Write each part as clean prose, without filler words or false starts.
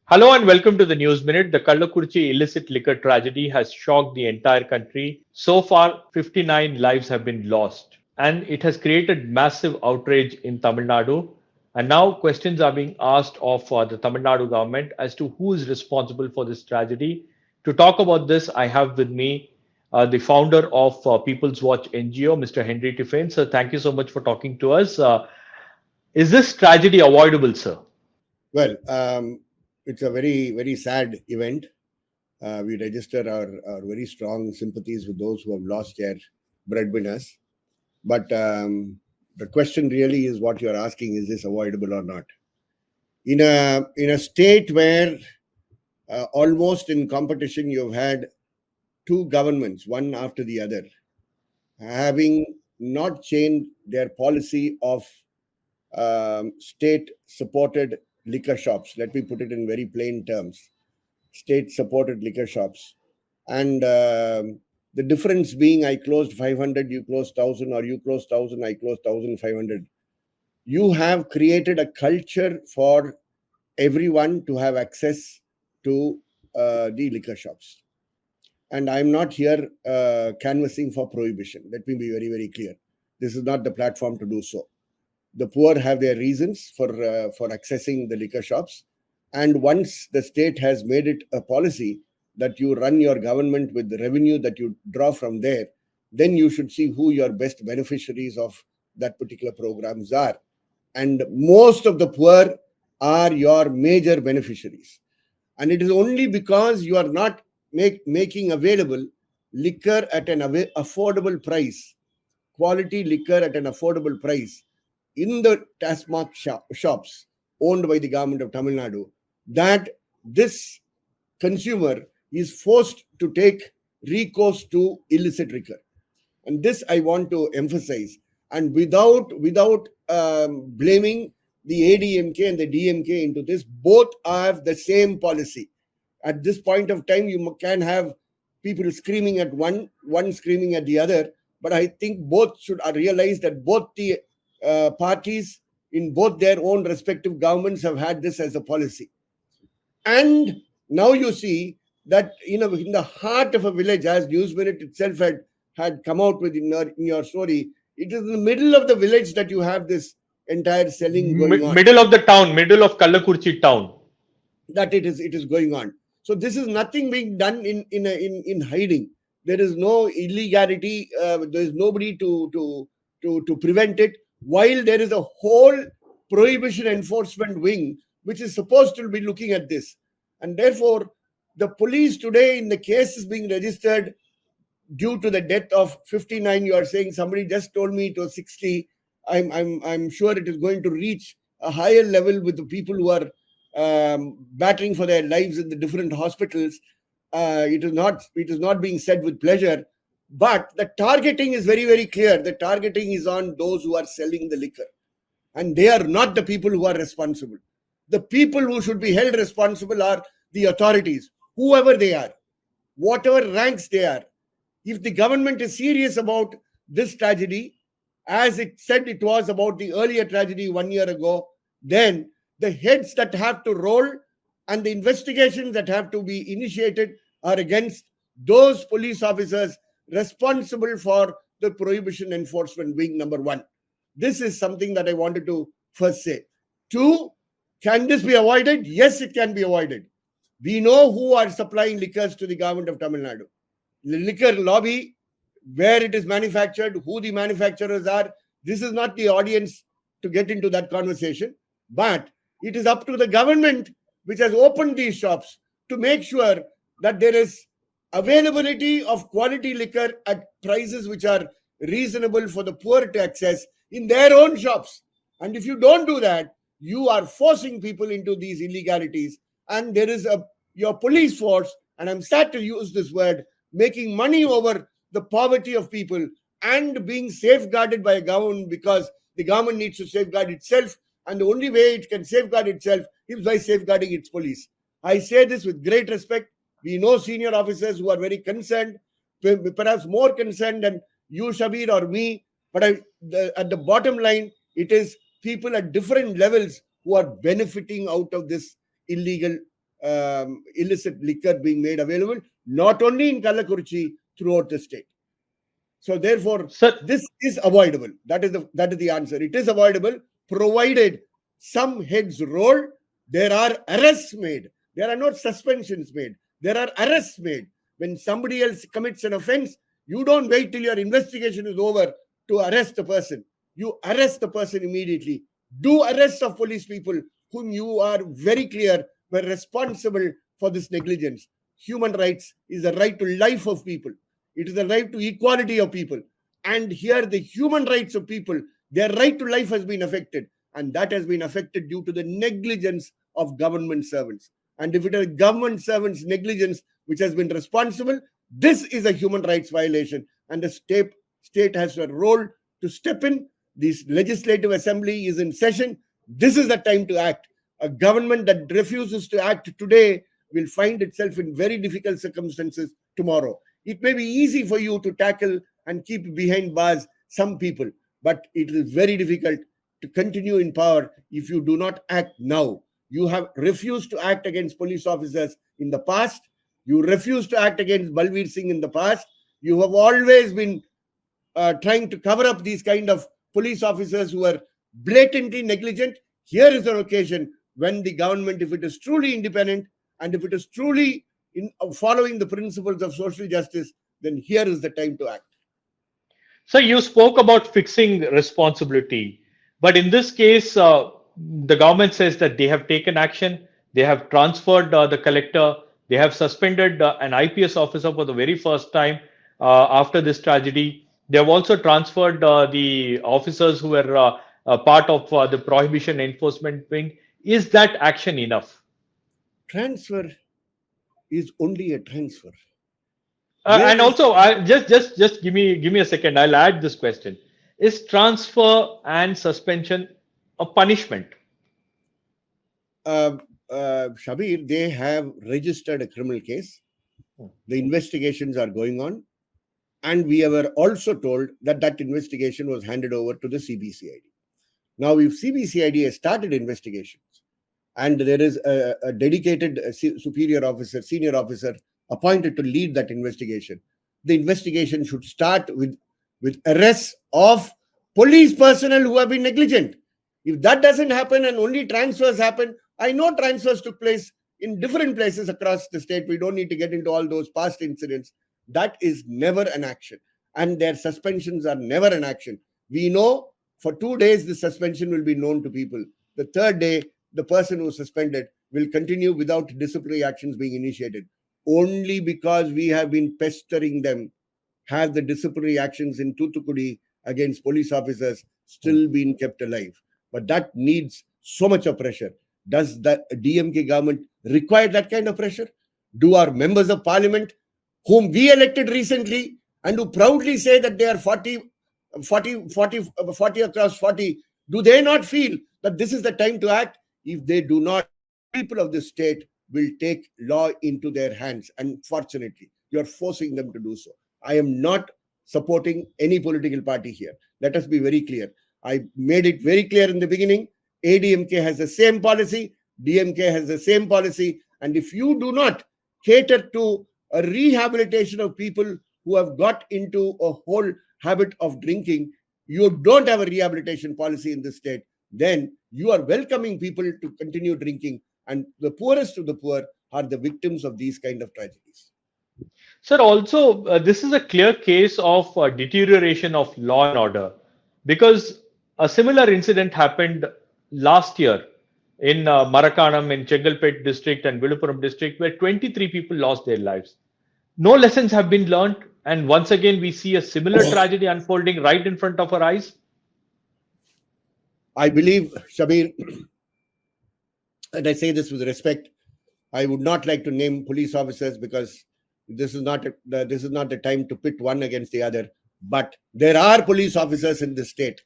Hello and welcome to the News Minute. The Kallakurichi illicit liquor tragedy has shocked the entire country. So far, 59 lives have been lost, and it has created massive outrage in Tamil Nadu. And now questions are being asked of the Tamil Nadu government as to who is responsible for this tragedy. To talk about this, I have with me the founder of People's Watch NGO, Mr. Henri Tiphagne. Sir, thank you so much for talking to us. Is this tragedy avoidable, sir? Well, it's a very, very sad event. We register our very strong sympathies with those who have lost their breadwinners. But the question really is what you're asking, is this avoidable or not? In a state where almost in competition you've had two governments, one after the other, having not changed their policy of state-supported liquor shops. Let me put it in very plain terms. State-supported liquor shops. And the difference being I closed 500, you closed 1,000, or you closed 1,000, I closed 1,500. You have created a culture for everyone to have access to the liquor shops. And I'm not here canvassing for prohibition. Let me be very, very clear. This is not the platform to do so. The poor have their reasons for accessing the liquor shops. And once the state has made it a policy that you run your government with the revenue that you draw from there, then you should see who your best beneficiaries of that particular programs are. And most of the poor are your major beneficiaries. And it is only because you are not making available liquor at an affordable price, quality liquor at an affordable price in the taskmark shops owned by the government of Tamil Nadu, that this consumer is forced to take recourse to illicit liquor. And this I want to emphasize. And without blaming the ADMK and the DMK into this, both have the same policy. At this point of time, you can have people screaming at one screaming at the other. But I think both should realize that both the parties in both their own respective governments have had this as a policy. And now you see that in the heart of a village, as News Minute itself had come out with in your story, it is in the middle of the village that you have this entire selling going on. Middle of the town, middle of Kallakurichi town. That it is going on. So this is nothing being done in hiding. There is no illegality. There is nobody to prevent it. While there is a whole prohibition enforcement wing which is supposed to be looking at this, and therefore the police today, in the case is being registered due to the death of 59. You are saying somebody just told me it was 60. I'm sure it is going to reach a higher level with the people who are battling for their lives in the different hospitals. It is not being said with pleasure, but the targeting is very, very clear. The targeting is on those who are selling the liquor, and they are not the people who are responsible. The people who should be held responsible are the authorities, whoever they are, whatever ranks they are. If the government is serious about this tragedy, as it said it was about the earlier tragedy 1 year ago, then the heads that have to roll and the investigations that have to be initiated are against those police officers responsible for the prohibition enforcement wing, number one. This is something that I wanted to first say. Two, can this be avoided? Yes, it can be avoided. We know who are supplying liquors to the government of Tamil Nadu. The liquor lobby, where it is manufactured, who the manufacturers are. This is not the audience to get into that conversation. But it is up to the government, which has opened these shops, to make sure that there is availability of quality liquor at prices which are reasonable for the poor to access in their own shops. And if you don't do that, you are forcing people into these illegalities. And there is your police force, and I'm sad to use this word, making money over the poverty of people and being safeguarded by a government, because the government needs to safeguard itself. And the only way it can safeguard itself is by safeguarding its police. I say this with great respect. We know senior officers who are very concerned, perhaps more concerned than you, Shabbir, or me. But at the bottom line, it is people at different levels who are benefiting out of this illegal illicit liquor being made available, not only in Kallakurichi, throughout the state. So therefore, Sir, this is avoidable. That is the answer. It is avoidable, provided some heads roll, there are arrests made. There are not suspensions made. There are arrests made. When somebody else commits an offense, you don't wait till your investigation is over to arrest the person. You arrest the person immediately. Do arrests of police people whom you are very clear were responsible for this negligence. Human rights is the right to life of people. It is the right to equality of people. And here the human rights of people, their right to life has been affected. And that has been affected due to the negligence of government servants. And if it is government servants' negligence which has been responsible, this is a human rights violation. And the state has a role to step in. This legislative assembly is in session. This is the time to act. A government that refuses to act today will find itself in very difficult circumstances tomorrow. It may be easy for you to tackle and keep behind bars some people, but it is very difficult to continue in power if you do not act now. You have refused to act against police officers in the past. You refused to act against Balveer Singh in the past. You have always been trying to cover up these kind of police officers who are blatantly negligent. Here is an occasion when the government, if it is truly independent and if it is truly following the principles of social justice, then here is the time to act. So you spoke about fixing responsibility, but in this case, the government says that they have taken action. They have transferred the collector. They have suspended an IPS officer for the very first time after this tragedy. They have also transferred the officers who were part of the prohibition enforcement wing. Is that action enough? Transfer is only a transfer. And also, just give me a second. I'll add this question: is transfer and suspension a punishment? Shabbir, they have registered a criminal case. The investigations are going on. And we were also told that that investigation was handed over to the CBCID. Now, if CBCID has started investigations and there is a dedicated superior officer, senior officer appointed to lead that investigation, the investigation should start with arrests of police personnel who have been negligent. If that doesn't happen and only transfers happen, I know transfers took place in different places across the state. We don't need to get into all those past incidents. That is never an action. And their suspensions are never an action. We know for 2 days the suspension will be known to people. The third day, the person who is suspended will continue without disciplinary actions being initiated. Only because we have been pestering them have the disciplinary actions in Thoothukudi against police officers still been kept alive. But that needs so much of pressure. Does the DMK government require that kind of pressure? Do our members of parliament, whom we elected recently and who proudly say that they are 40 across 40, do they not feel that this is the time to act? If they do not, people of this state will take law into their hands. Unfortunately, you are forcing them to do so. I am not supporting any political party here. Let us be very clear. I made it very clear in the beginning. ADMK has the same policy. DMK has the same policy. And if you do not cater to a rehabilitation of people who have got into a whole habit of drinking, you don't have a rehabilitation policy in this state, then you are welcoming people to continue drinking. And the poorest of the poor are the victims of these kind of tragedies. Sir, also, this is a clear case of deterioration of law and order, because a similar incident happened last year in Marakanam, in Chengalpet district and Viluppuram district, where 23 people lost their lives. No lessons have been learned, and once again we see a similar tragedy unfolding right in front of our eyes. I believe, Shabbir, and I say this with respect, I would not like to name police officers because this is not the time to pit one against the other. But there are police officers in this state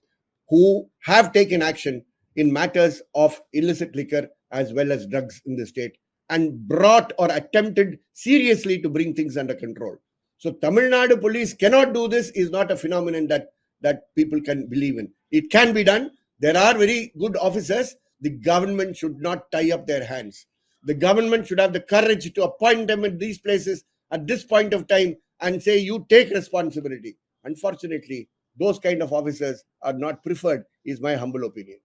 who have taken action in matters of illicit liquor as well as drugs in the state and brought or attempted seriously to bring things under control. So Tamil Nadu police cannot do this is not a phenomenon that people can believe in. It can be done. There are very good officers. The government should not tie up their hands. The government should have the courage to appoint them in these places at this point of time and say, you take responsibility. Unfortunately, those kind of officers are not preferred, is my humble opinion.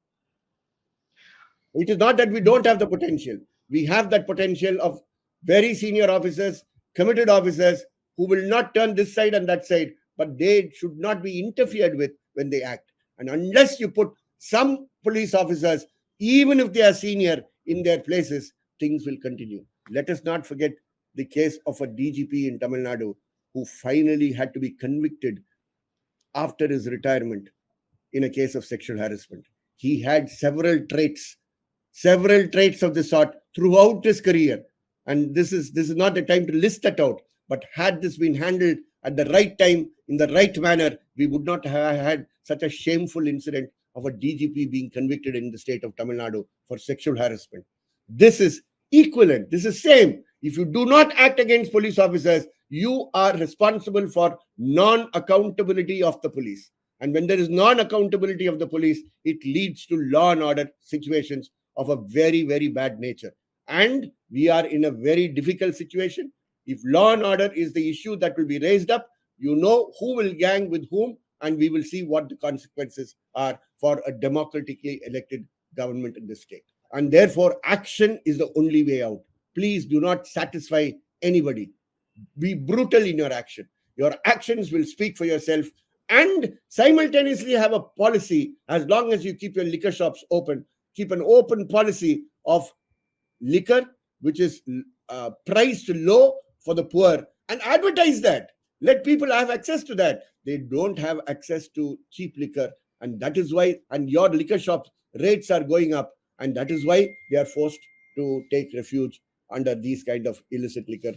It is not that we don't have the potential. We have that potential of very senior officers, committed officers who will not turn this side and that side, but they should not be interfered with when they act. And unless you put some police officers, even if they are senior, in their places, things will continue. Let us not forget the case of a DGP in Tamil Nadu who finally had to be convicted after his retirement in a case of sexual harassment. He had several traits of this sort throughout his career. And this is not the time to list that out. But had this been handled at the right time, in the right manner, we would not have had such a shameful incident of a DGP being convicted in the state of Tamil Nadu for sexual harassment. This is equivalent. This is same. If you do not act against police officers, you are responsible for non-accountability of the police. And when there is non-accountability of the police, it leads to law and order situations of a very, very bad nature. And we are in a very difficult situation. If law and order is the issue that will be raised up, you know who will gang with whom, and we will see what the consequences are for a democratically elected government in this state. And therefore, action is the only way out. Please do not satisfy anybody. Be brutal in your action. Your actions will speak for yourself, and simultaneously have a policy. As long as you keep your liquor shops open, keep an open policy of liquor which is priced low for the poor, and advertise that. Let people have access to that. They don't have access to cheap liquor, and that is why, and your liquor shop rates are going up, and that is why they are forced to take refuge under these kind of illicit liquor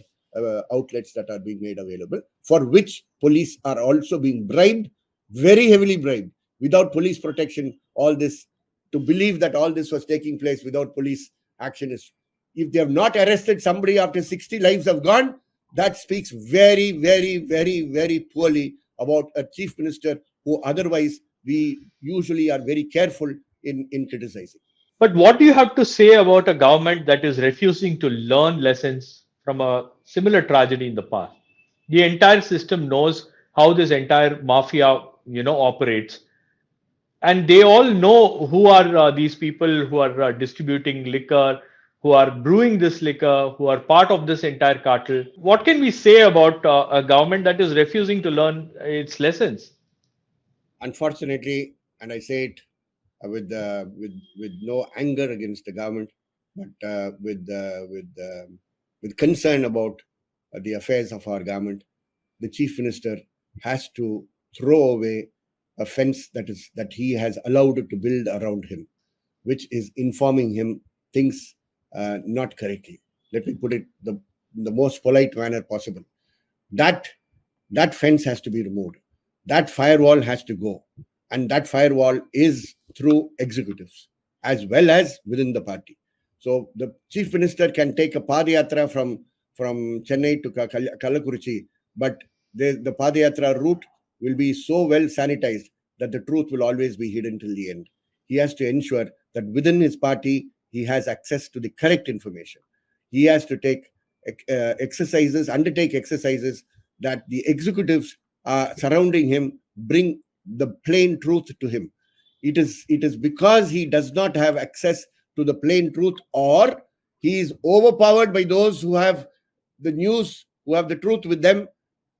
outlets that are being made available, for which police are also being bribed, very heavily bribed. Without police protection, all this, to believe that all this was taking place without police action is, if they have not arrested somebody after 60 lives have gone, that speaks very, very, very, very poorly about a chief minister who otherwise we usually are very careful in criticizing. But what do you have to say about a government that is refusing to learn lessons from a similar tragedy in the past? The entire system knows how this entire mafia, operates, and they all know who are these people who are distributing liquor, who are brewing this liquor, who are part of this entire cartel. What can we say about a government that is refusing to learn its lessons? Unfortunately, and I say it with no anger against the government, but with concern about the affairs of our government, the chief minister has to throw away a fence that he has allowed to build around him, which is informing him things not correctly. Let me put it in the most polite manner possible. That fence has to be removed. That firewall has to go. And that firewall is through executives as well as within the party. So the chief minister can take a Padayatra from Chennai to Kallakurichi, but the Padayatra route will be so well sanitized that the truth will always be hidden till the end. He has to ensure that within his party, he has access to the correct information. He has to undertake exercises that the executives surrounding him bring the plain truth to him. It is because he does not have access to the plain truth, or he is overpowered by those who have the news, who have the truth with them,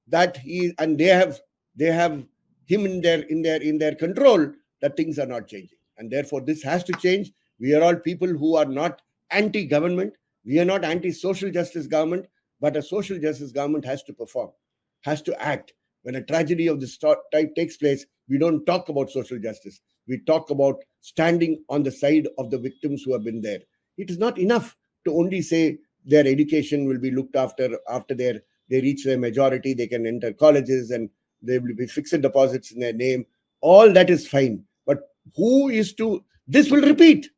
that they have him in their control, that things are not changing. And therefore this has to change. We are all people who are not anti-government. We are not anti-social justice government, but a social justice government has to perform, has to act. When a tragedy of this type takes place, we don't talk about social justice. We talk about standing on the side of the victims who have been there. It is not enough to only say their education will be looked after they reach their majority, they can enter colleges and there will be fixed deposits in their name. All that is fine. But this will repeat.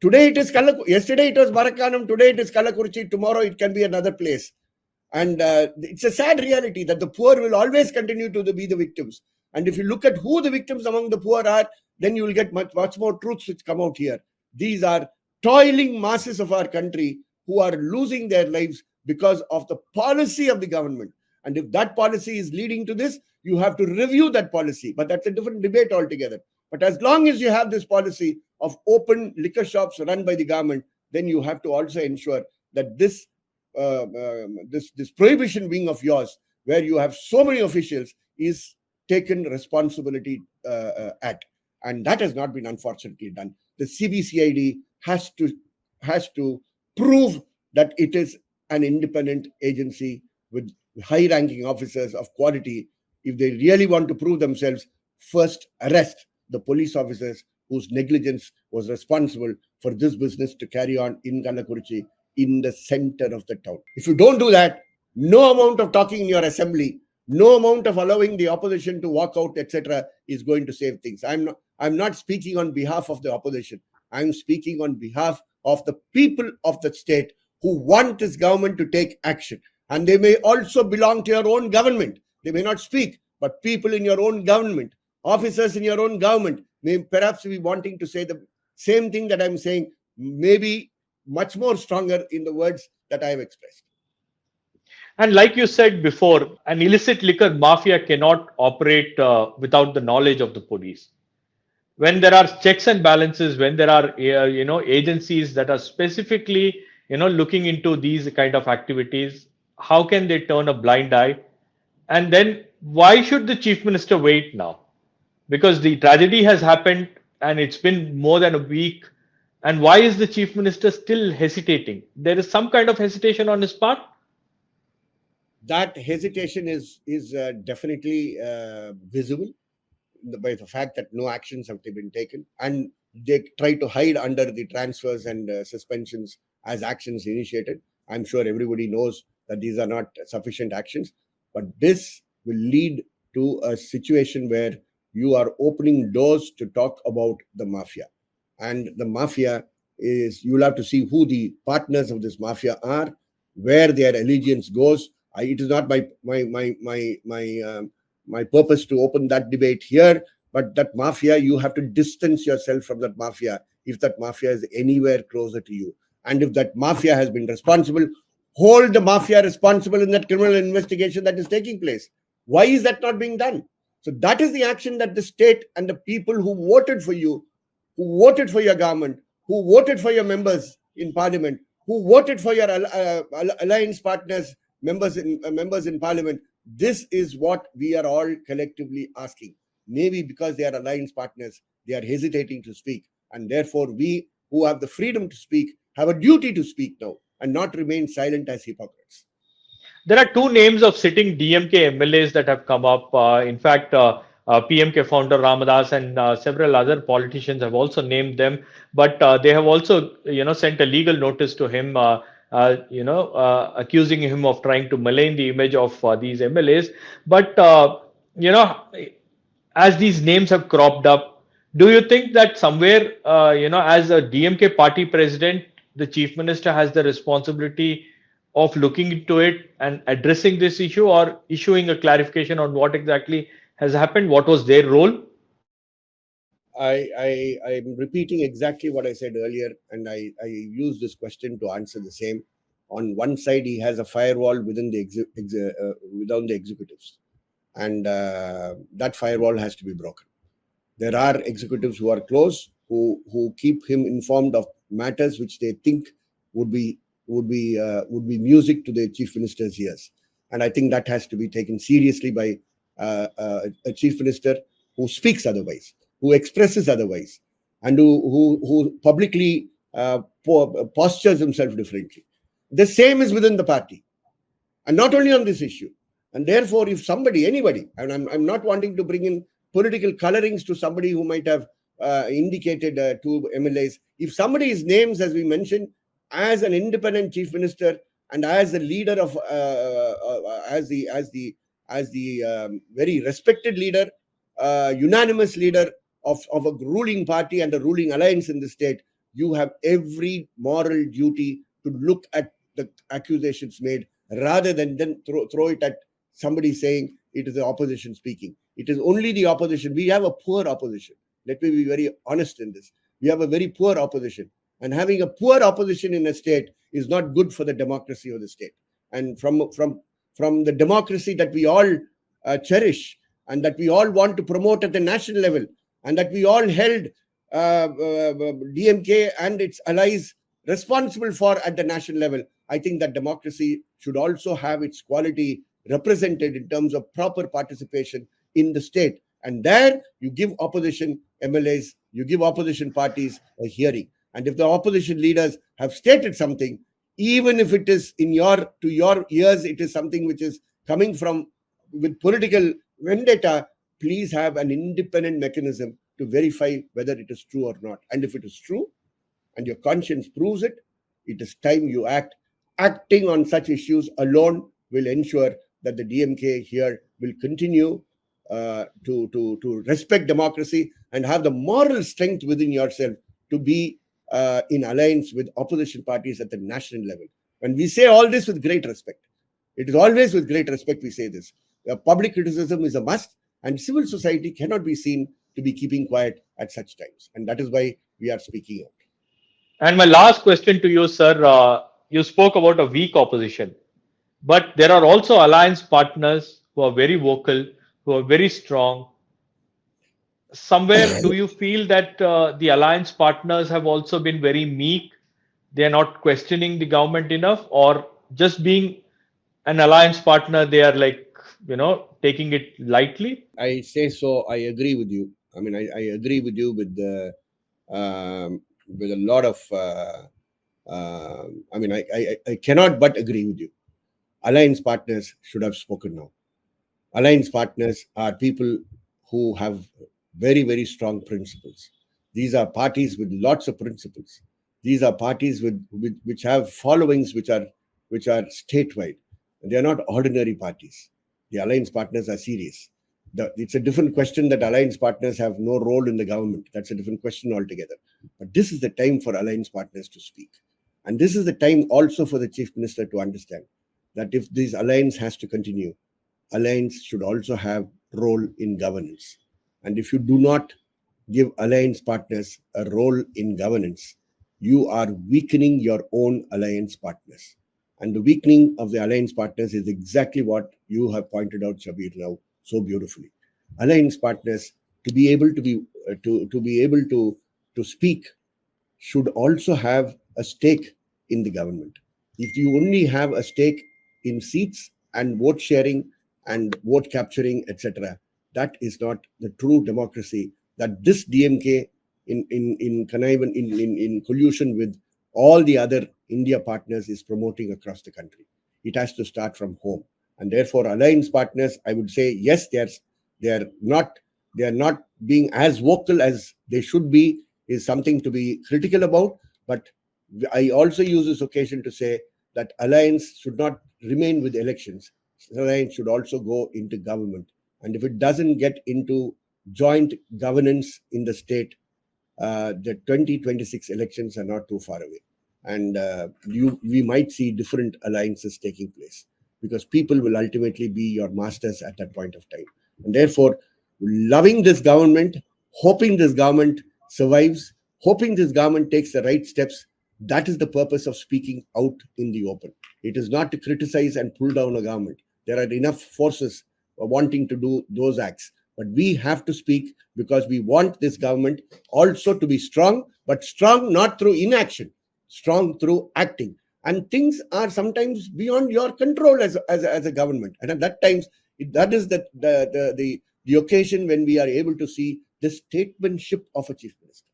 Today it is yesterday it was Marakanam, today it is Kallakurichi, tomorrow it can be another place. And it's a sad reality that the poor will always continue to be the victims. And if you look at who the victims among the poor are, then you will get much more truths which come out here. These are toiling masses of our country who are losing their lives because of the policy of the government. And if that policy is leading to this, you have to review that policy. But that's a different debate altogether. But as long as you have this policy of open liquor shops run by the government, then you have to also ensure that this prohibition wing of yours, where you have so many officials, is taken responsibility at. And that has not been unfortunately done. The CBCID has to prove that it is an independent agency with high-ranking officers of quality. If they really want to prove themselves, first arrest the police officers whose negligence was responsible for this business to carry on in Kallakurichi, in the center of the town. If you don't do that, no amount of talking in your assembly, no amount of allowing the opposition to walk out, etc., is going to save things. I'm not speaking on behalf of the opposition. I'm speaking on behalf of the people of the state who want this government to take action. And they may also belong to your own government. They may not speak, but people in your own government, officers in your own government, may perhaps be wanting to say the same thing that I'm saying, maybe much more stronger in the words that I have expressed. And like you said before, an illicit liquor mafia cannot operate without the knowledge of the police. When there are checks and balances, when there are agencies that are specifically looking into these kind of activities, how can they turn a blind eye? And then why should the chief minister wait now? Because the tragedy has happened and it's been more than a week. And why is the chief minister still hesitating? There is some kind of hesitation on his part. That hesitation is definitely visible by the fact that no actions have been taken, and they try to hide under the transfers and suspensions as actions initiated. I'm sure everybody knows that these are not sufficient actions, but this will lead to a situation where you are opening doors to talk about the mafia. And the mafia is, you'll have to see who the partners of this mafia are, where their allegiance goes. It is not my purpose to open that debate here, but that mafia, you have to distance yourself from that mafia if that mafia is anywhere closer to you. And if that mafia has been responsible, hold the mafia responsible in that criminal investigation that is taking place. Why is that not being done? So that is the action that the state and the people who voted for you, who voted for your government, who voted for your members in parliament, who voted for your alliance partners, members in parliament, this is what we are all collectively asking. Maybe because they are alliance partners, they are hesitating to speak. And therefore, we who have the freedom to speak have a duty to speak now and not remain silent as hypocrites. There are two names of sitting DMK MLAs that have come up. In fact, PMK founder Ramadas and several other politicians have also named them, but they have also, sent a legal notice to him, accusing him of trying to malign the image of these MLAs. But as these names have cropped up, do you think that somewhere, as a DMK party president, the chief minister has the responsibility of looking into it and addressing this issue, or issuing a clarification on what exactly has happened? What was their role? I'm repeating exactly what I said earlier, and I use this question to answer the same. On one side, he has a firewall within the executives, and that firewall has to be broken. There are executives who are close, who keep him informed of matters which they think would be music to the chief minister's ears, and I think that has to be taken seriously by a chief minister who speaks otherwise, who expresses otherwise, and who publicly postures himself differently. The same is within the party, and not only on this issue. And therefore, if anybody, and I'm not wanting to bring in political colorings to somebody who might have indicated to MLAs, if somebody is named, as we mentioned, as an independent chief minister and as a leader of as the very respected leader, unanimous leader of a ruling party and a ruling alliance in the state, you have every moral duty to look at the accusations made rather than then throw it at somebody saying it is the opposition speaking. It is only the opposition. We have a poor opposition. Let me be very honest in this. We have a very poor opposition. And having a poor opposition in a state is not good for the democracy of the state. And from the democracy that we all cherish and that we all want to promote at the national level, and that we all held DMK and its allies responsible for at the national level, I think that democracy should also have its quality represented in terms of proper participation in the state. And there you give opposition MLAs, you give opposition parties a hearing. And if the opposition leaders have stated something, even if it is to your ears, it is something which is coming from with political vendetta, please have an independent mechanism to verify whether it is true or not. And if it is true, and your conscience proves it, it is time you act. Acting on such issues alone will ensure that the DMK here will continue to respect democracy and have the moral strength within yourself to be in alliance with opposition parties at the national level. And we say all this with great respect. It is always with great respect we say this. Public criticism is a must, and civil society cannot be seen to be keeping quiet at such times. And that is why we are speaking out. And my last question to you, sir, you spoke about a weak opposition, but there are also alliance partners who are very vocal, who are very strong. Somewhere, do you feel that the alliance partners have also been very meek? They are not questioning the government enough, or just being an alliance partner, they are like, taking it lightly? I say so. I agree with you. I mean, I agree with you with a lot of. I mean, I cannot but agree with you. Alliance partners should have spoken now. Alliance partners are people who have very, very strong principles. These are parties with lots of principles. These are parties which have followings which are statewide. They are not ordinary parties. The alliance partners are serious. It's a different question that alliance partners have no role in the government. That's a different question altogether. But this is the time for alliance partners to speak. And this is the time also for the Chief Minister to understand that if this alliance has to continue, alliance should also have role in governance. And if you do not give alliance partners a role in governance, you are weakening your own alliance partners. And the weakening of the alliance partners is exactly what you have pointed out, Shabbir, now so beautifully. Alliance partners, to be able to speak, should also have a stake in the government. If you only have a stake in seats and vote sharing and vote capturing, etc., that is not the true democracy that this DMK in collusion with all the other India partners is promoting across the country. It has to start from home. And therefore, alliance partners, I would say, yes, they are not being as vocal as they should be, is something to be critical about. But I also use this occasion to say that alliance should not remain with elections. Alliance should also go into government. And if it doesn't get into joint governance in the state, the 2026 elections are not too far away. And we might see different alliances taking place, because people will ultimately be your masters at that point of time. And therefore, loving this government, hoping this government survives, hoping this government takes the right steps, that is the purpose of speaking out in the open. It is not to criticize and pull down a government. There are enough forces wanting to do those acts. But we have to speak because we want this government also to be strong, but strong not through inaction, strong through acting. And things are sometimes beyond your control as a government. And at that times, that is the occasion when we are able to see the statesmanship of a chief minister.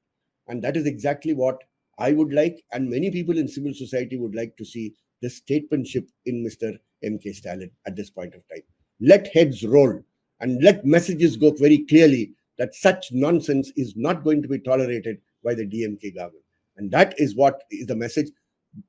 And that is exactly what I would like, and many people in civil society would like to see, the statesmanship in Mr. M.K. Stalin at this point of time. Let heads roll and let messages go very clearly that such nonsense is not going to be tolerated by the DMK government. And that is what is the message.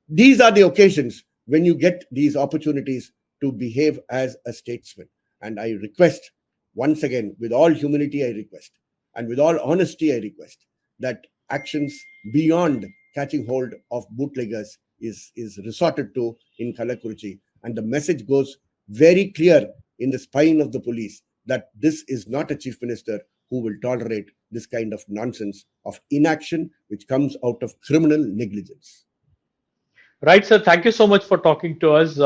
These are the occasions when you get these opportunities to behave as a statesman. And I request, once again, with all humility, I request, and with all honesty, I request that actions beyond catching hold of bootleggers is resorted to in Kallakurichi. And the message goes very clear in the spine of the police that this is not a chief minister who will tolerate this kind of nonsense of inaction which comes out of criminal negligence. Right, sir. Thank you so much for talking to us.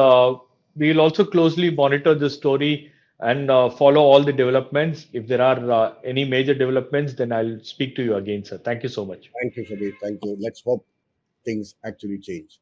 We'll also closely monitor this story and follow all the developments. If there are any major developments, then I'll speak to you again, sir. Thank you so much. Thank you, Shabir. Thank you. Let's hope things actually change.